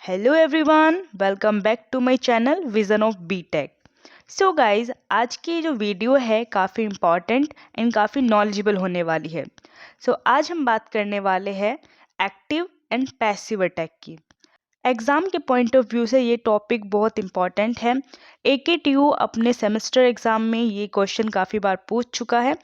Hello everyone, welcome back to my channel vision of B Tech. So guys, आज की जो video है काफ़ी इम्पॉर्टेंट एंड काफ़ी नॉलेजेबल होने वाली है। आज हम बात करने वाले हैं एक्टिव एंड पैसिव अटैक की। एग्ज़ाम के पॉइंट ऑफ व्यू से ये टॉपिक बहुत इम्पॉर्टेंट है। AKTU अपने सेमेस्टर एग्ज़ाम में ये क्वेश्चन काफ़ी बार पूछ चुका है।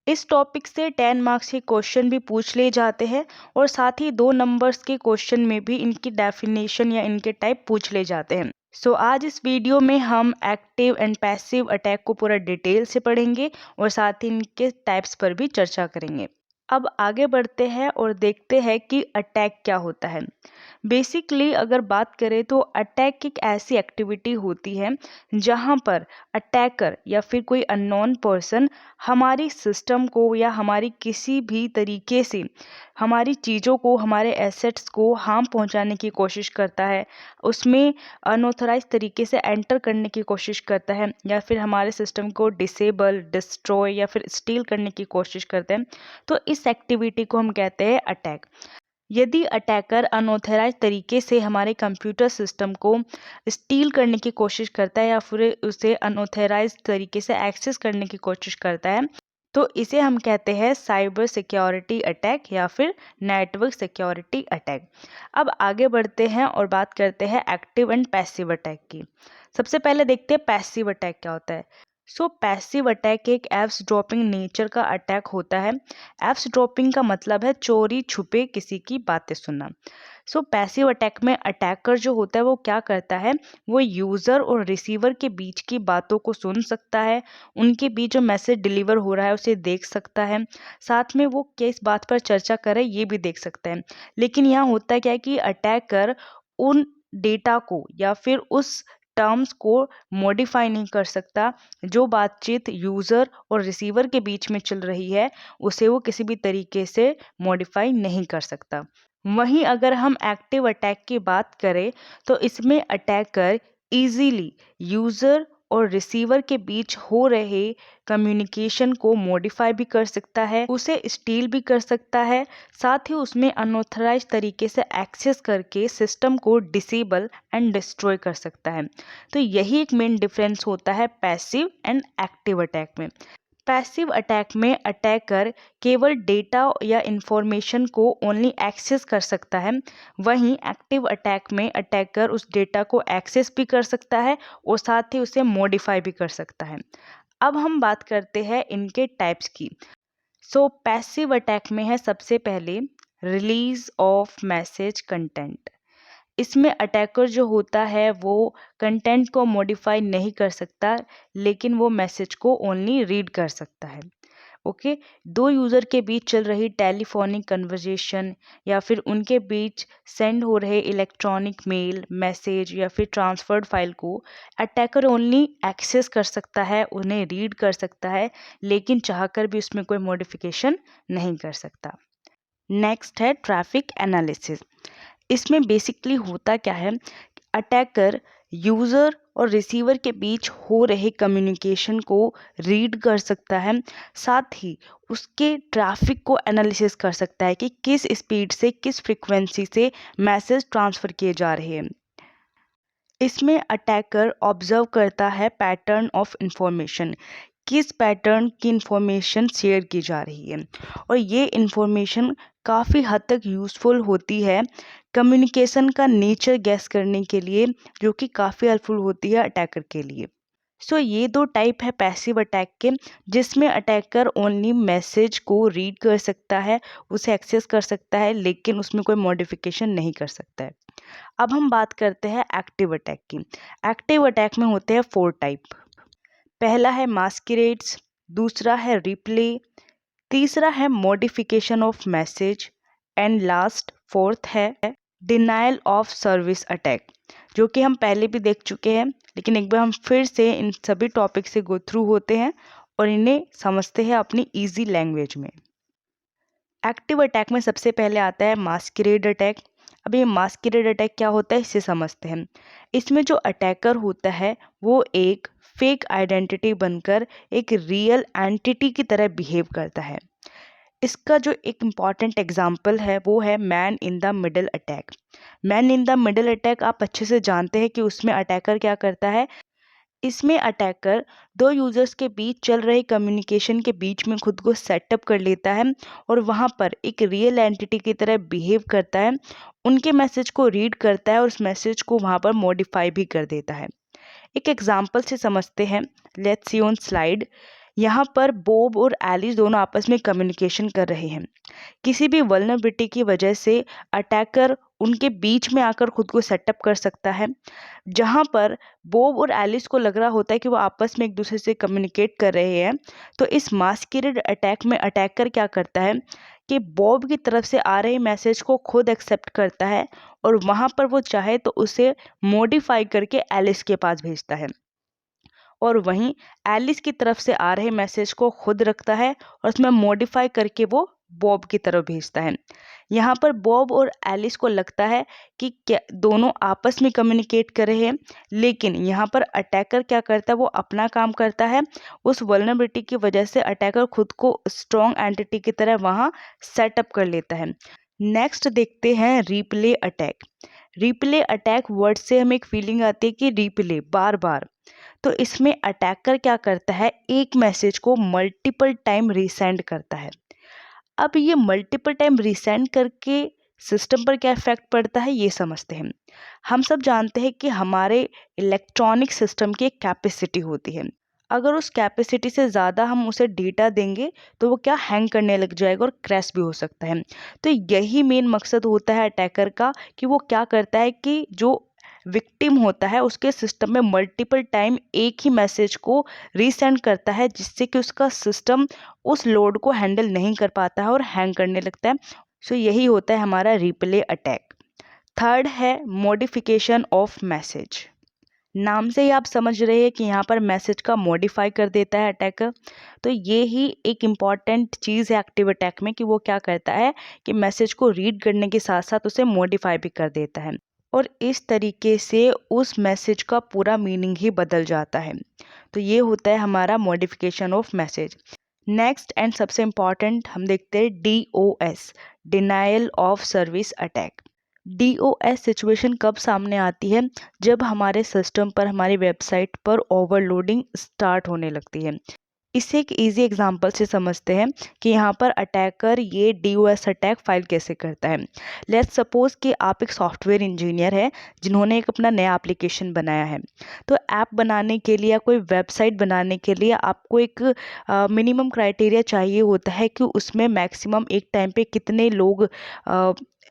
इस टॉपिक से 10 मार्क्स के क्वेश्चन भी पूछ लिए जाते हैं और साथ ही 2 नंबर्स के क्वेश्चन में भी इनकी डेफिनेशन या इनके टाइप पूछ ले जाते हैं। आज इस वीडियो में हम एक्टिव एंड पैसिव अटैक को पूरा डिटेल से पढ़ेंगे और साथ ही इनके टाइप्स पर भी चर्चा करेंगे। अब आगे बढ़ते हैं और देखते हैं कि अटैक क्या होता है। बेसिकली अगर बात करें तो अटैक एक ऐसी एक्टिविटी होती है जहां पर अटैकर या फिर कोई अननोन पर्सन हमारी सिस्टम को या हमारी किसी भी तरीके से हमारी चीज़ों को, हमारे एसेट्स को हार्म पहुंचाने की कोशिश करता है, उसमें अनऑथराइज तरीके से एंटर करने की कोशिश करता है या फिर हमारे सिस्टम को डिसेबल, डिस्ट्रॉय या फिर स्टील करने की कोशिश करते हैं। तो इस एक्टिविटी को हम कहते हैं अटैक। यदि अटैकर अनऑथराइज तरीके से हमारे कंप्यूटर सिस्टम को स्टील करने की कोशिश करता है या फिर उसे अनऑथराइज तरीके से एक्सेस करने की कोशिश करता है, तो इसे हम कहते हैं साइबर सिक्योरिटी अटैक या फिर नेटवर्क सिक्योरिटी अटैक। अब आगे बढ़ते हैं और बात करते हैं एक्टिव एंड पैसिव अटैक की। सबसे पहले देखते हैं पैसिव अटैक क्या होता है। पैसिव अटैक एक एप्स ड्रॉपिंग नेचर का अटैक होता है। एप्स ड्रॉपिंग का मतलब है चोरी छुपे किसी की बातें सुनना। पैसिव अटैक में अटैकर जो होता है वो क्या करता है, वो यूज़र और रिसीवर के बीच की बातों को सुन सकता है, उनके बीच जो मैसेज डिलीवर हो रहा है उसे देख सकता है, साथ में वो किस बात पर चर्चा कर रहे हैं ये भी देख सकता है। लेकिन यहाँ होता क्या है कि अटैकर उन डेटा को या फिर उस टर्म्स को मॉडिफाई नहीं कर सकता। जो बातचीत यूज़र और रिसीवर के बीच में चल रही है उसे वो किसी भी तरीके से मॉडिफाई नहीं कर सकता। वहीं अगर हम एक्टिव अटैक की बात करें तो इसमें अटैकर इजीली यूज़र और रिसीवर के बीच हो रहे कम्युनिकेशन को मॉडिफाई भी कर सकता है, उसे स्टील भी कर सकता है, साथ ही उसमें अनऑथराइज तरीके से एक्सेस करके सिस्टम को डिसेबल एंड डिस्ट्रॉय कर सकता है। तो यही एक मेन डिफरेंस होता है पैसिव एंड एक्टिव अटैक में। पैसिव अटैक में अटैकर केवल डेटा या इंफॉर्मेशन को ओनली एक्सेस कर सकता है। वहीं एक्टिव अटैक में अटैकर उस डेटा को एक्सेस भी कर सकता है और साथ ही उसे मॉडिफाई भी कर सकता है। अब हम बात करते हैं इनके टाइप्स की। पैसिव अटैक में है सबसे पहले रिलीज ऑफ मैसेज कंटेंट। इसमें अटैकर जो होता है वो कंटेंट को मॉडिफाई नहीं कर सकता, लेकिन वो मैसेज को ओनली रीड कर सकता है। ओके, दो यूज़र के बीच चल रही टेलीफोनिक कन्वर्जेशन या फिर उनके बीच सेंड हो रहे इलेक्ट्रॉनिक मेल, मैसेज या फिर ट्रांसफर्ड फाइल को अटैकर ओनली एक्सेस कर सकता है, उन्हें रीड कर सकता है, लेकिन चाहकर भी उसमें कोई मॉडिफिकेशन नहीं कर सकता। नेक्स्ट है ट्रैफिक एनालिसिस। इसमें बेसिकली होता क्या है, अटैकर यूज़र और रिसीवर के बीच हो रहे कम्युनिकेशन को रीड कर सकता है, साथ ही उसके ट्रैफिक को एनालिसिस कर सकता है कि किस स्पीड से, किस फ्रीक्वेंसी से मैसेज ट्रांसफ़र किए जा रहे हैं। इसमें अटैकर ऑब्जर्व करता है पैटर्न ऑफ इंफॉर्मेशन, किस पैटर्न की इंफॉर्मेशन शेयर की जा रही है, और ये इंफॉर्मेशन काफ़ी हद तक यूज़फुल होती है कम्युनिकेशन का नेचर गैस करने के लिए, जो कि काफ़ी हेल्पफुल होती है अटैकर के लिए। ये दो टाइप है पैसिव अटैक के, जिसमें अटैकर ओनली मैसेज को रीड कर सकता है, उसे एक्सेस कर सकता है, लेकिन उसमें कोई मॉडिफिकेशन नहीं कर सकता है। अब हम बात करते हैं एक्टिव अटैक की। एक्टिव अटैक में होते हैं 4 टाइप। पहला है मास्किरेड्स, दूसरा है रिप्ले, तीसरा है modification of message and last 4th है डिनायल ऑफ सर्विस अटैक, जो कि हम पहले भी देख चुके हैं, लेकिन एक बार हम फिर से इन सभी टॉपिक से गो थ्रू होते हैं और इन्हें समझते हैं अपनी इजी लैंग्वेज में। एक्टिव अटैक में सबसे पहले आता है मास्किरेड अटैक। अब ये मास्किरेड अटैक क्या होता है इसे समझते हैं। इसमें जो अटैकर होता है वो एक फेक आइडेंटिटी बनकर एक रियल एंटिटी की तरह बिहेव करता है। इसका जो एक इम्पॉर्टेंट एग्जाम्पल है वो है man in the middle attack. Man in the middle attack आप अच्छे से जानते हैं कि उसमें अटैकर क्या करता है। इसमें अटैकर दो यूजर्स के बीच चल रहे कम्युनिकेशन के बीच में खुद को सेटअप कर लेता है और वहाँ पर एक रियल एंटिटी की तरह बिहेव करता है, उनके मैसेज को रीड करता है और उस मैसेज को वहाँ पर मॉडिफाई भी कर देता है। एक एग्जाम्पल से समझते हैं। Let's see on slide. यहाँ पर बॉब और एलिस दोनों आपस में कम्युनिकेशन कर रहे हैं। किसी भी वल्नरेबिलिटी की वजह से अटैकर उनके बीच में आकर खुद को सेटअप कर सकता है। जहाँ पर बॉब और एलिस को लग रहा होता है कि वो आपस में एक दूसरे से कम्युनिकेट कर रहे हैं, तो इस मास्किरेड अटैक में अटैकर क्या करता है कि बॉब की तरफ से आ रहे मैसेज को खुद एक्सेप्ट करता है और वहाँ पर वो चाहे तो उसे मॉडिफाई करके एलिस के पास भेजता है, और वहीं एलिस की तरफ से आ रहे मैसेज को खुद रखता है और उसमें मॉडिफाई करके वो बॉब की तरफ भेजता है। यहाँ पर बॉब और एलिस को लगता है कि क्या दोनों आपस में कम्युनिकेट कर रहे हैं, लेकिन यहाँ पर अटैकर क्या करता है, वो अपना काम करता है। उस वल्नरेबिलिटी की वजह से अटैकर खुद को स्ट्रॉन्ग एंटिटी की तरह वहाँ सेटअप कर लेता है। नेक्स्ट देखते हैं replay attack. Replay attack word से हमें एक फीलिंग आती है कि रिप्ले बार बार। तो इसमें अटैकर क्या करता है, एक मैसेज को मल्टीपल टाइम रीसेंड करता है। अब ये मल्टीपल टाइम रीसेंड करके सिस्टम पर क्या इफेक्ट पड़ता है ये समझते हैं। हम सब जानते हैं कि हमारे इलेक्ट्रॉनिक सिस्टम की एक कैपेसिटी होती है। अगर उस कैपेसिटी से ज़्यादा हम उसे डेटा देंगे तो वो क्या हैंग करने लग जाएगा और क्रैश भी हो सकता है। तो यही मेन मकसद होता है अटैकर का कि वो क्या करता है कि जो विक्टिम होता है उसके सिस्टम में मल्टीपल टाइम एक ही मैसेज को रीसेंड करता है, जिससे कि उसका सिस्टम उस लोड को हैंडल नहीं कर पाता है और हैंग करने लगता है। सो यही होता है हमारा रिप्ले अटैक। थर्ड है मॉडिफिकेशन ऑफ मैसेज। नाम से ही आप समझ रहे हैं कि यहाँ पर मैसेज का मॉडिफाई कर देता है अटैकर। तो ये ही एक इम्पॉर्टेंट चीज़ है एक्टिव अटैक में कि वो क्या करता है कि मैसेज को रीड करने के साथ साथ उसे मॉडिफाई भी कर देता है और इस तरीके से उस मैसेज का पूरा मीनिंग ही बदल जाता है। तो ये होता है हमारा modification of message. Next and सबसे इम्पॉर्टेंट हम देखते हैं DOS, denial of service attack. DOS situation कब सामने आती है, जब हमारे सिस्टम पर हमारी वेबसाइट पर ओवरलोडिंग स्टार्ट होने लगती है। इसे एक इजी एग्जांपल से समझते हैं कि यहाँ पर अटैकर ये DOS अटैक फाइल कैसे करता है। लेट्स सपोज कि आप एक सॉफ्टवेयर इंजीनियर है जिन्होंने एक अपना नया एप्लीकेशन बनाया है। तो ऐप बनाने के लिए या कोई वेबसाइट बनाने के लिए आपको एक मिनिमम क्राइटेरिया चाहिए होता है कि उसमें मैक्सिमम एक टाइम पे कितने लोग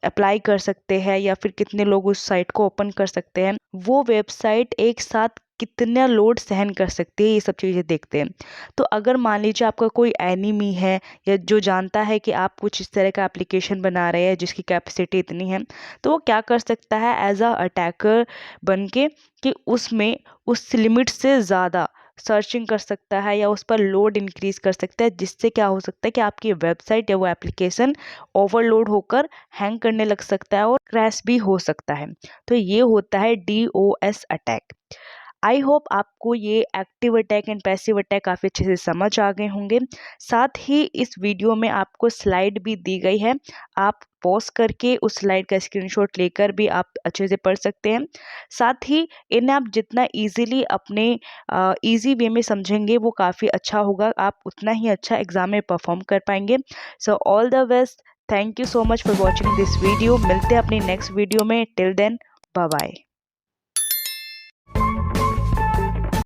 अप्लाई कर सकते हैं या फिर कितने लोग उस साइट को ओपन कर सकते हैं, वो वेबसाइट एक साथ कितना लोड सहन कर सकती है, ये सब चीज़ें देखते हैं। तो अगर मान लीजिए आपका कोई एनिमी है या जो जानता है कि आप कुछ इस तरह का एप्लीकेशन बना रहे हैं जिसकी कैपेसिटी इतनी है, तो वो क्या कर सकता है एज अ अटैकर बन के कि उसमें उस लिमिट से ज़्यादा सर्चिंग कर सकता है या उस पर लोड इंक्रीज कर सकता है, जिससे क्या हो सकता है कि आपकी वेबसाइट या वो एप्लीकेशन ओवरलोड होकर हैंग करने लग सकता है और क्रैश भी हो सकता है। तो ये होता है DOS अटैक। आई होप आपको ये active attack and passive attack काफ़ी अच्छे से समझ आ गए होंगे। साथ ही इस वीडियो में आपको स्लाइड भी दी गई है, आप पॉज करके उस स्लाइड का स्क्रीनशॉट लेकर भी आप अच्छे से पढ़ सकते हैं। साथ ही इन्हें आप जितना इजीली अपने इजी वे में समझेंगे वो काफ़ी अच्छा होगा, आप उतना ही अच्छा एग्जाम में परफॉर्म कर पाएंगे। So all the best, thank you so much for watching this video. मिलते हैं अपनी नेक्स्ट वीडियो में, टिल देन बाय बाय।